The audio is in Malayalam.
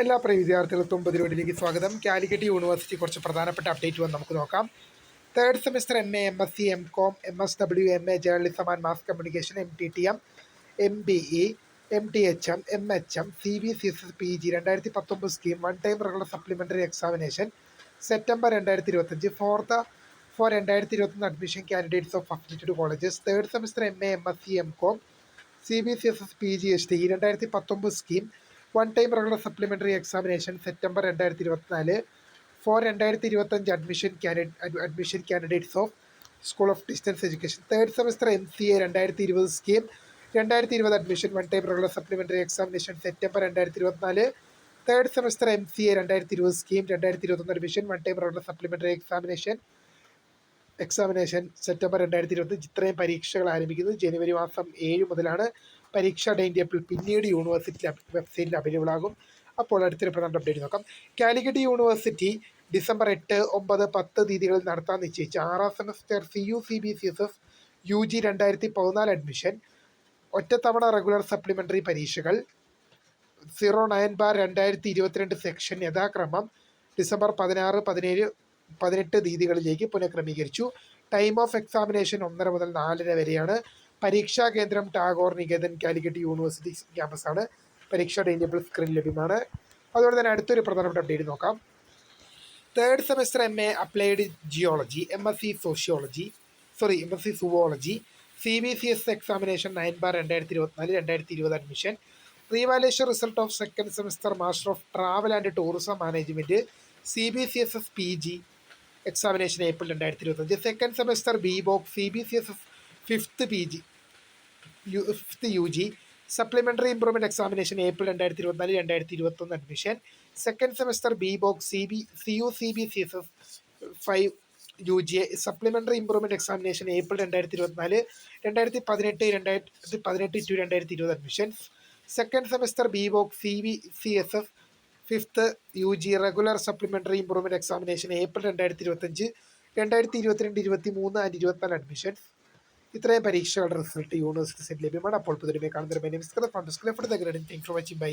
എല്ലാ പ്രിയ വിദ്യാർത്ഥികൾക്കും പുതിയ സ്വാഗതം. കാലിക്കറ്റ് യൂണിവേഴ്സിറ്റി കുറച്ച് പ്രധാനപ്പെട്ട അപ്ഡേറ്റ് വന്ന് നമുക്ക് നോക്കാം. Third semester MA, MSc, MCom, MSW, MA journalism and mass communication, MTTM, MBE, MTHM, MHM, CBCSS PG 2019 scheme one time regular supplementary examination September 2025 for 2021 admission candidates of affiliated colleges. Third semester MA, MSc, MCom, CBCSS PG ST 2019 scheme one time regular supplementary examination September 2024 for 2025 admission candidates of school of distance education. Third semester MCA 2020 scheme 2020 admission one time regular supplementary examination September 2024. Third semester MCA 2020 scheme 2021 admission one time regular supplementary examination September 2020. ഇത്രയും പരീക്ഷകൾ ആരംഭിക്കുന്നത് ജനുവരി മാസം 7 മുതലാണ്. പരീക്ഷാ ടൈം ടേബിൾ പിന്നീട് യൂണിവേഴ്സിറ്റി വെബ്സൈറ്റിൽ അവൈലബിൾ ആകും. അപ്പോൾ അടുത്തൊരു പ്രധാന അപ്ഡേറ്റ് നോക്കാം. കാലിക്കറ്റ് യൂണിവേഴ്സിറ്റി ഡിസംബർ 8, 9, 10 തീയതികളിൽ നടത്താൻ നിശ്ചയിച്ച 6ാം സെമസ്റ്റർ CUCBCSS UG 2014 അഡ്മിഷൻ ഒറ്റത്തവണ റെഗുലർ സപ്ലിമെൻ്ററി പരീക്ഷകൾ 09/2022 സെക്ഷൻ യഥാക്രമം ഡിസംബർ 16, 17, 18 തീയതികളിലേക്ക് പുനഃക്രമീകരിച്ചു. ടൈം ഓഫ് എക്സാമിനേഷൻ 1:30 മുതൽ 4:30 വരെയാണ്. പരീക്ഷാ കേന്ദ്രം ടാഗോർ നികേതൻ, കാലിക്കറ്റ് യൂണിവേഴ്സിറ്റി ക്യാമ്പസാണ്. പരീക്ഷാ ടൈം ടേബിൾ സ്ക്രീനിൽ ലഭ്യമാണ്. അതുപോലെ തന്നെ അടുത്തൊരു പ്രധാനപ്പെട്ട അപ്ഡേറ്റ് നോക്കാം. Third semester MA applied geology, MSc zoology, CBCS examination 9/2024, 2020 admission. Revaluation result of second semester master of travel and tourism management CBCSS PG examination April 2025. Second semester BVOC CBCSS fifth UG supplementary improvement examination April 2024, 2021 admission. Second semester BVOC CUCBCSS 5 UG supplementary improvement examination April 2024, 2018 to 2020 admissions. Second semester BVOC CBCSS fifth UG regular supplementary improvement examination April 2025, 2022, 2023 and 2024 admissions. ഇത്രയും പരീക്ഷകളുടെ റിസൾട്ട് യൂണിവേഴ്സിറ്റി സെറ്റ് ലഭ്യമാണ്. അപ്പോൾ പുതിയ കാണുന്ന താങ്ക്സ് ഫോർ വാച്ചിങ്. ബൈ.